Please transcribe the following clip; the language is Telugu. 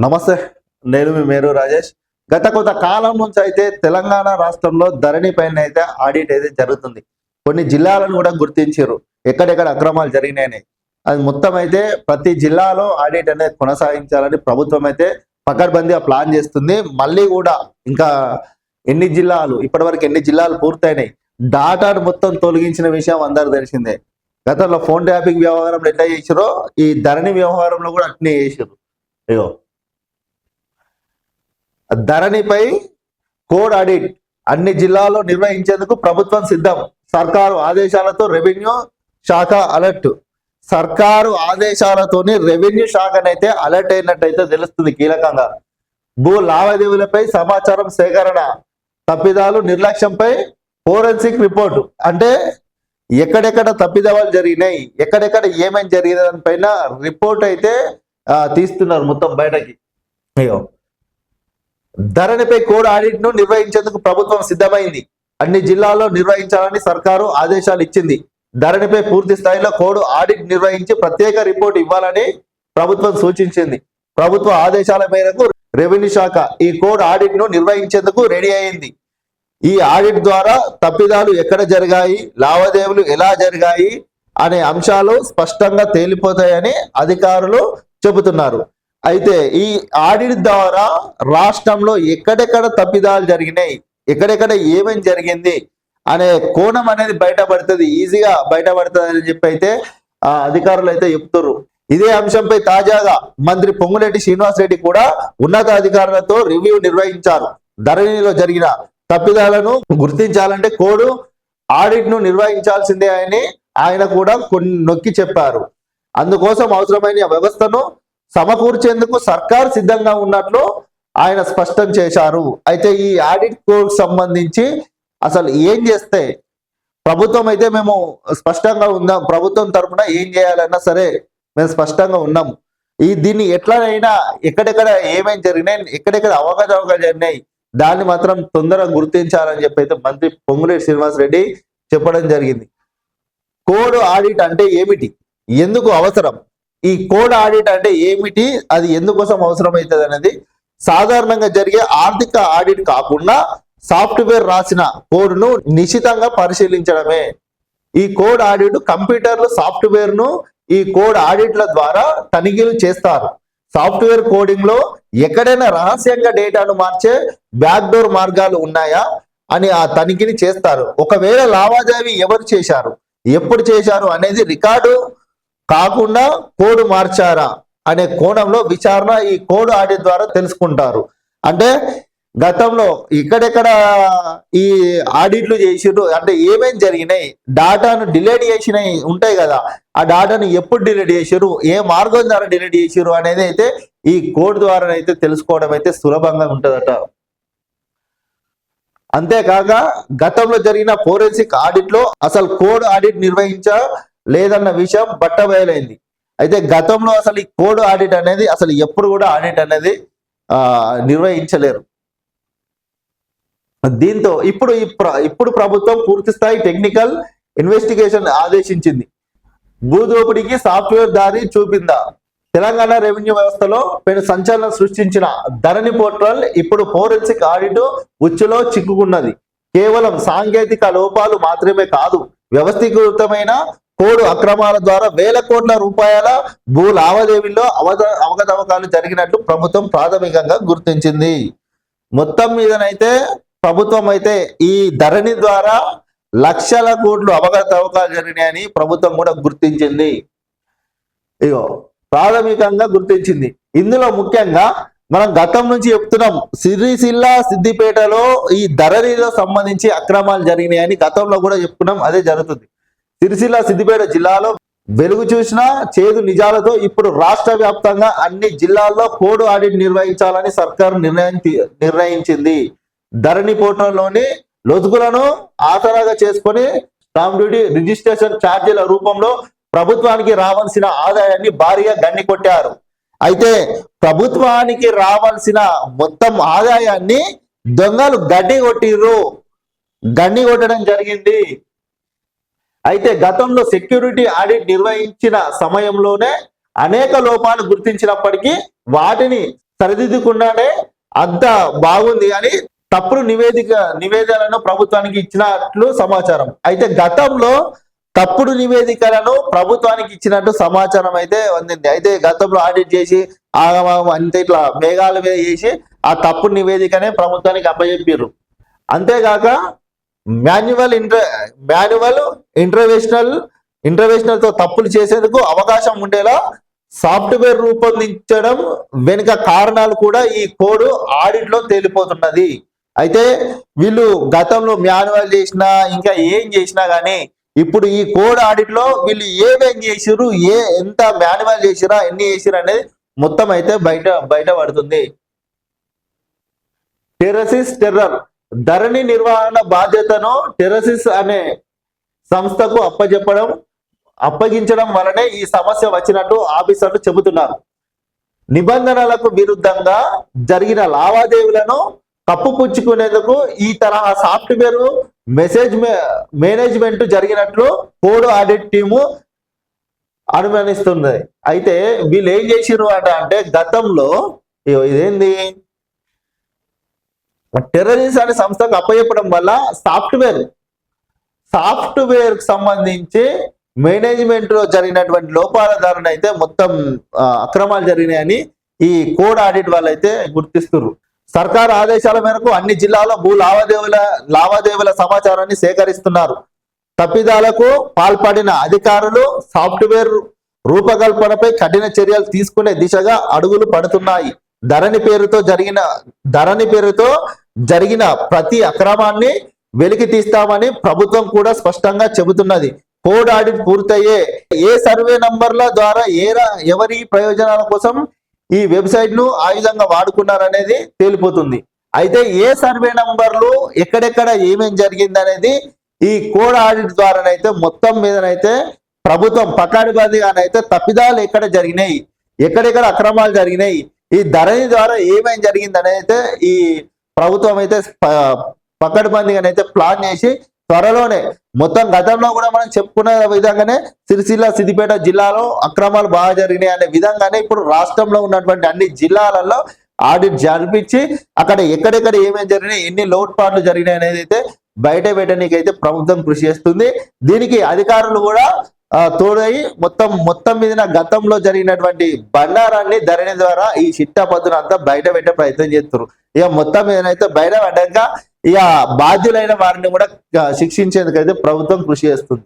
నమస్తే. నేను మీ మేరు రాజేష్. గత కొంత కాలం నుంచి అయితే తెలంగాణ రాష్ట్రంలో ధరణి పైన అయితే ఆడిట్ అయితే జరుగుతుంది. కొన్ని జిల్లాలను కూడా గుర్తించారు. ఎక్కడెక్కడ అక్రమాలు జరిగినాయని. అది మొత్తం అయితే ప్రతి జిల్లాలో ఆడిట్ అనేది కొనసాగించాలని ప్రభుత్వం అయితే పకడ్బందీగా ప్లాన్ చేస్తుంది. మళ్ళీ కూడా ఇంకా ఇప్పటివరకు ఎన్ని జిల్లాలు పూర్తయినాయి. డాటాను మొత్తం తొలగించిన విషయం అందరూ తెలిసిందే. గతంలో ఫోన్ ట్యాపింగ్ వ్యవహారంలో ఎట్లా చేసారో ఈ ధరణి వ్యవహారంలో కూడా అట్నే చేసారు. అయ్యో, ధరణిపై కోడ్ ఆడిట్ అన్ని జిల్లాల్లో నిర్వహించేందుకు ప్రభుత్వం సిద్ధం. సర్కారు ఆదేశాలతో రెవెన్యూ శాఖ అలర్ట్. సర్కారు ఆదేశాలతోని రెవెన్యూ శాఖనైతే అలర్ట్ అయినట్టయితే తెలుస్తుంది. కీలకంగా భూ లావాదేవీలపై సమాచారం సేకరణ, తప్పిదాలు నిర్లక్ష్యంపై ఫోరెన్సిక్ రిపోర్టు. అంటే ఎక్కడెక్కడ తప్పిదాలు జరిగినాయి, ఎక్కడెక్కడ ఏమేమి జరిగిన దానిపైన రిపోర్ట్ అయితే తీస్తున్నారు మొత్తం బయటకి. అయ్యో, ధరణిపై కోడ్ ఆడిట్ ను నిర్వహించేందుకు ప్రభుత్వం సిద్ధమైంది. అన్ని జిల్లాల్లో నిర్వహించాలని సర్కారు ఆదేశాలు ఇచ్చింది. ధరణిపై పూర్తి స్థాయిలో కోడ్ ఆడిట్ నిర్వహించి ప్రత్యేక రిపోర్ట్ ఇవ్వాలని ప్రభుత్వం సూచించింది. ప్రభుత్వ ఆదేశాల మేరకు రెవెన్యూ శాఖ ఈ కోడ్ ఆడిట్ ను నిర్వహించేందుకు రెడీ అయింది. ఈ ఆడిట్ ద్వారా తప్పిదాలు ఎక్కడ జరిగాయి, లావాదేవీలు ఎలా జరిగాయి అనే అంశాలు స్పష్టంగా తేలిపోతాయని అధికారులు చెబుతున్నారు. అయితే ఈ ఆడిట్ ద్వారా రాష్ట్రంలో ఎక్కడెక్కడ తప్పిదాలు జరిగినాయి, ఎక్కడెక్కడ ఏమేమి జరిగింది అనే కోణం అనేది బయటపడుతుంది, ఈజీగా బయటపడుతుంది అని చెప్పి అయితే అధికారులు అయితే చెప్తున్నారు. ఇదే అంశంపై తాజాగా మంత్రి పొంగులేటి శ్రీనివాసరెడ్డి కూడా ఉన్నతాధికారులతో రివ్యూ నిర్వహించారు. ధరణిలో జరిగిన తప్పిదాలను గుర్తించాలంటే కోడ్ ఆడిట్ ను నిర్వహించాల్సిందే అని ఆయన కూడా నొక్కి చెప్పారు. అందుకోసం అవసరమైన వ్యవస్థను సమకూర్చేందుకు సర్కార్ సిద్ధంగా ఉన్నట్లు ఆయన స్పష్టం చేశారు. అయితే ఈ ఆడిట్ కోడ్ సంబంధించి అసలు ఏం చేస్తే ప్రభుత్వం అయితే మేము స్పష్టంగా ఉందాం, ప్రభుత్వం తరఫున ఏం చేయాలన్నా సరే మేము స్పష్టంగా ఉన్నాము. దీన్ని ఎట్లనైనా ఎక్కడెక్కడ ఏమేమి జరిగినాయి, ఎక్కడెక్కడ అవకతవకలు జరిగినాయి దాన్ని మాత్రం తొందరగా గుర్తించాలని చెప్పి అయితే మంత్రి పొంగులేటి శ్రీనివాసరెడ్డి చెప్పడం జరిగింది. కోడ్ ఆడిట్ అంటే ఏమిటి, ఎందుకు అవసరం, ఈ కోడ్ ఆడిట్ అంటే ఏమిటి, అది ఎందుకోసం అవసరం అవుతుంది అనేది సాధారణంగా జరిగే ఆర్థిక ఆడిట్ కాకుండా సాఫ్ట్వేర్ రాసిన కోడ్ను నిశితంగా పరిశీలించడమే. ఈ కోడ్ ఆడిట్ కంప్యూటర్లు సాఫ్ట్వేర్ ను ఈ కోడ్ ఆడిట్ల ద్వారా తనిఖీలు చేస్తారు. సాఫ్ట్వేర్ కోడింగ్ లో ఎక్కడైనా రహస్యంగా డేటాను మార్చే బ్యాక్డోర్ మార్గాలు ఉన్నాయా అని ఆ తనిఖీని చేస్తారు. ఒకవేళ లావాదేవీ ఎవరు చేశారు, ఎప్పుడు చేశారు అనేది రికార్డు కాకుండా కోడ్ మార్చారా అనే కోణంలో విచారణ ఈ కోడ్ ఆడిట్ ద్వారా తెలుసుకుంటారు. అంటే గతంలో ఎక్కడెక్కడ ఈ ఆడిట్లు చేసిర్రు, అంటే ఏమేమి జరిగినాయి, డాటాను డిలీట్ చేసినవి ఉంటాయి కదా, ఆ డాటాను ఎప్పుడు డిలీట్ చేసిర్రు, ఏ మార్గం ద్వారా డిలీట్ చేసిర్రు అనేది అయితే ఈ కోడ్ ద్వారా అయితే తెలుసుకోవడం అయితే సులభంగా ఉంటుందట. అంతేకాక గతంలో జరిగిన ఫోరెన్సిక్ ఆడిట్ లో అసలు కోడ్ ఆడిట్ లేదన్న విషయం బట్టబయలైంది. అయితే గతంలో అసలు ఈ కోడ్ ఆడిట్ అనేది అసలు ఎప్పుడు కూడా ఆడిట్ అనేది నిర్వహించలేరు. దీంతో ఇప్పుడు ప్రభుత్వం పూర్తి స్థాయి టెక్నికల్ ఇన్వెస్టిగేషన్ ఆదేశించింది. భూదోపిడికి సాఫ్ట్వేర్ దారి చూపిందా? తెలంగాణ రెవెన్యూ వ్యవస్థలో పెను సంచలనం సృష్టించిన ధరణి పోర్టల్ ఇప్పుడు ఫోరెన్సిక్ ఆడిట్ ఉచ్చులో చిక్కుకున్నది. కేవలం సాంకేతిక లోపాలు మాత్రమే కాదు, వ్యవస్థీకృతమైన కోడ్ అక్రమాల ద్వారా వేల కోట్ల రూపాయల భూ లావాదేవీల్లో అవకతవకాలు జరిగినట్లు ప్రభుత్వం ప్రాథమికంగా గుర్తించింది. మొత్తం మీదనైతే ప్రభుత్వం అయితే ఈ ధరణి ద్వారా లక్షల కోట్లు అవకతవకాలు జరిగినాయని ప్రభుత్వం కూడా గుర్తించింది. ప్రాథమికంగా గుర్తించింది. ఇందులో ముఖ్యంగా మనం గతం నుంచి చెప్తున్నాం, సిరిసిల్ల సిద్దిపేటలో ఈ ధరణిలో సంబంధించి అక్రమాలు జరిగినాయని గతంలో కూడా చెప్పుకున్నాం. అదే జరుగుతుంది. సిరిసిల్ల సిద్దిపేట జిల్లాలో వెలుగు చూసిన చేదు నిజాలతో ఇప్పుడు రాష్ట్ర వ్యాప్తంగా అన్ని జిల్లాల్లో కోడ్ ఆడిట్ నిర్వహించాలని సర్కారు నిర్ణయించింది. ధరణి పోర్టల్లోని లొసుగులను ఆసరాగా చేసుకొని స్టాంప్ డ్యూటీ, రిజిస్ట్రేషన్ ఛార్జీల రూపంలో ప్రభుత్వానికి రావాల్సిన ఆదాయాన్ని భారీగా గండి కొట్టారు. అయితే ప్రభుత్వానికి రావాల్సిన మొత్తం ఆదాయాన్ని దొంగలు గడ్డి కొట్టడం జరిగింది. అయితే గతంలో సెక్యూరిటీ ఆడిట్ నిర్వహించిన సమయంలోనే అనేక లోపాలు గుర్తించినప్పటికీ వాటిని సరిదిద్దకుండానే అంత బాగుంది అని తప్పుడు నివేదికలను ప్రభుత్వానికి ఇచ్చినట్లు సమాచారం. అయితే గతంలో తప్పుడు నివేదికలను ప్రభుత్వానికి ఇచ్చినట్టు సమాచారం అయితే అందింది. అయితే గతంలో ఆడిట్ చేసి ఆగమాగం అంతే ఇట్లా మేఘాల మీద చేసి ఆ తప్పుడు నివేదికనే ప్రభుత్వానికి అప్పచెప్పారు. అంతేగాక మాన్యువల్ ఇంటర్వేషనల్ తో తప్పులు చేసేందుకు అవకాశం ఉండేలా సాఫ్ట్వేర్ రూపొందించడం వెనుక కారణాలు కూడా ఈ కోడ్ ఆడిట్ లో తేలిపోతున్నది. అయితే వీళ్ళు గతంలో మాన్యువల్ చేసినా ఇంకా ఏం చేసినా గానీ ఇప్పుడు ఈ కోడ్ ఆడిట్ లో వీళ్ళు ఏమేం చేసిరు, ఎంత మాన్యువల్ చేసిరా, ఎన్ని చేసిరు అనేది మొత్తం అయితే బయటపడుతుంది. టెర్రర్ ధరణి నిర్వహణ బాధ్యతను టెర్రసిస్ అనే సంస్థకు అప్పగించడం వలనే ఈ సమస్య వచ్చినట్టు ఆఫీసర్లు చెబుతున్నారు. నిబంధనలకు విరుద్ధంగా జరిగిన లావాదేవీలను కప్పుపుచ్చుకునేందుకు ఈ తరహా సాఫ్ట్వేర్ మేనేజ్మెంట్ జరిగినట్లు కోడ్ ఆడిట్ టీము అనుమానిస్తుంది. అయితే వీళ్ళు ఏం చేసిరు అంటే గతంలో ఇదేంది టెర్రరిస్ట్ అనే సంస్థకు అప్పచెప్పడం వల్ల సాఫ్ట్వేర్ సంబంధించి మేనేజ్మెంట్ లో జరిగినటువంటి లోపాల ద్వారా అయితే మొత్తం అక్రమాలు జరిగినాయని ఈ కోడ్ ఆడిట్ వాళ్ళు అయితే గుర్తిస్తున్నారు. సర్కారు ఆదేశాల మేరకు అన్ని జిల్లాల్లో భూ లావాదేవీల సమాచారాన్ని సేకరిస్తున్నారు. తప్పిదాలకు పాల్పడిన అధికారులు సాఫ్ట్వేర్ రూపకల్పనపై కఠిన చర్యలు తీసుకునే దిశగా అడుగులు పడుతున్నాయి. ధరణి పేరుతో జరిగిన ప్రతి అక్రమాన్ని వెలికి తీస్తామని ప్రభుత్వం కూడా స్పష్టంగా చెబుతున్నది. కోడ్ ఆడిట్ పూర్తయ్యే ఏ సర్వే నంబర్ల ద్వారా ఎవరి ప్రయోజనాల కోసం ఈ వెబ్సైట్ ను ఆయుధంగా వాడుకున్నారనేది తేలిపోతుంది. అయితే ఏ సర్వే నంబర్లు ఎక్కడెక్కడ ఏమేం జరిగింది అనేది ఈ కోడ్ ఆడిట్ ద్వారానైతే మొత్తం మీదనైతే ప్రభుత్వం పకడ్బందీగానైతే తప్పిదాలు ఎక్కడ జరిగినాయి, ఎక్కడెక్కడ అక్రమాలు జరిగినాయి, ఈ ధరణి ద్వారా ఏమేం జరిగింది అనేది అయితే ఈ ప్రభుత్వం అయితే పకడ్బందీగానైతే ప్లాన్ చేసి త్వరలోనే మొత్తం గతంలో కూడా మనం చెప్పుకునే విధంగానే సిరిసిల్ల సిద్దిపేట జిల్లాలో అక్రమాలు బాగా జరిగినాయి అనే విధంగానే ఇప్పుడు రాష్ట్రంలో ఉన్నటువంటి అన్ని జిల్లాలలో ఆడిట్ జరిపించి అక్కడ ఎక్కడెక్కడ ఏమేమి జరిగినాయి, ఎన్ని లోటుపాట్లు జరిగినాయి అనేది అయితే బయట పెట్టడానికైతే ప్రభుత్వం కృషి చేస్తుంది. దీనికి అధికారులు కూడా తోడై మొత్తం మీద గతంలో జరిగినటువంటి బండారాన్ని ధరణి ద్వారా ఈ చిట్టాపద్దును అంతా బయట పెట్టే ప్రయత్నం చేస్తున్నారు. ఇక మొత్తం ఏదైతే బయట పడ్డాక ఇక బాధ్యులైన వారిని కూడా శిక్షించేందుకైతే ప్రభుత్వం కృషి చేస్తుంది.